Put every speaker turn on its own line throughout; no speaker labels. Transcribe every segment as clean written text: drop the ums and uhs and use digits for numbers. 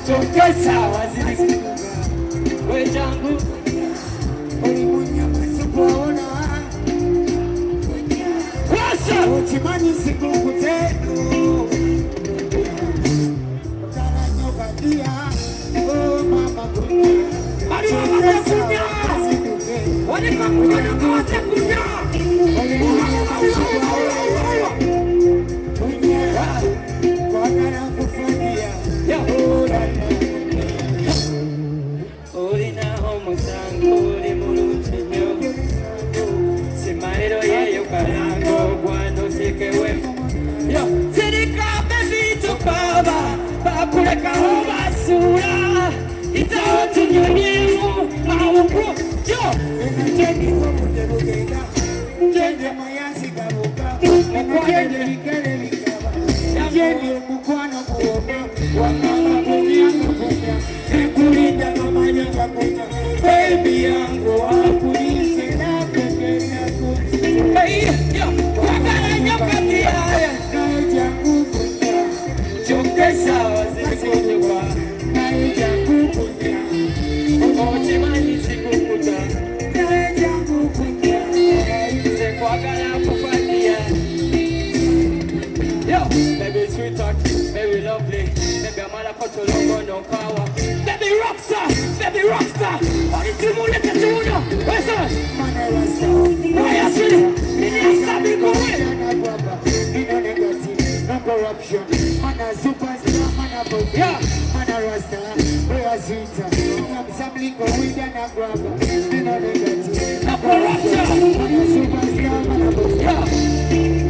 Chokesa waziri wejangu
Olimunya masikuona Washa Uchimani siku kutendo Utara nyoka dia Oh mama kunya Chokesa waziduke
Walika kunya kawache kunya
Olimunya masikuona Kunya Kwa gara kufania Oh dana
Olina homo sango Oli muluchinyo Simaero yeyo karango Guano sikewe Yo Sirika bevito baba Bakuleka obasura Itao tunyonyemu Maukru Yo
Enajeni hokude bugenda Njende mayasi gabuka Enajeni likele likaba Njende mukwano kuoba Wamama kunyangu kunya Ekulinda mamanya kakunya Baby yangu wakulise na pekenya kunya
Hey yo Wakala nyoka tiaya
Naeja kukunya
Chokesa waziri kunywa
Naeja kukunya
Ochimani sikukuta
Naeja kukunya
Sekwagala kufania Yo, baby sweetheart, baby lovely Baby amala kotolongo no kawa Baby rockstar Oritimule ketuno Wesa
Mana rasta
Waya sili Nini asabi kuwe
No negative, no corruption. Man a superstar, man a boss.
Yeah.
Man a rasta, boy a sweeter. I'm some liquor with and a grabber. No negative,
No corruption.
Man a superstar, man a boss.
Yo,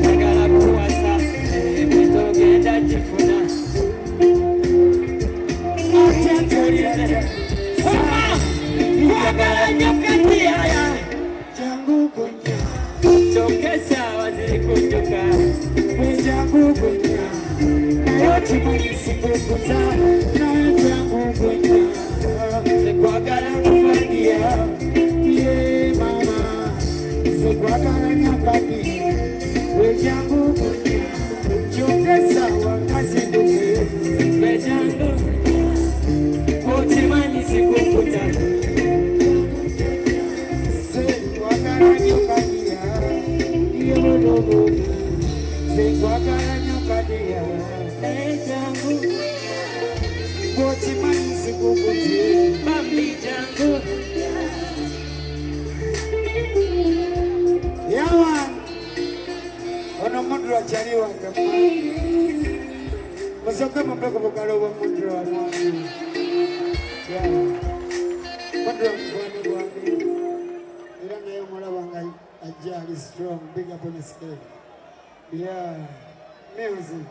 Nagala kuwasa Mitogenda jifuna Sama Kwagala nyoka tiaya
Jangu kunya,
Chokesa waziri kujuka
jangu kunya. Nayote manisi kukuta, na jangu kunya.
Sekwagala kufania
Yeah, mama. Sekwagala nyakati, we jangu kunya. Chokesa wakazi duke.
Bejangu Ochimani sikukuta
Sekwagala nyokadia, yolodogo. Sekwagala nyokadia,
Bejangu
Ochimani sikukuti.
Bambi jangu
Yawan, ono mundu achaliwa kama Masoka mapeko bukalo wa mundu wa mwangu. Ya, mundu wa mkwani wangu. Ila na yo mola wanga ajali strong, big up on the scale. Yeah, music.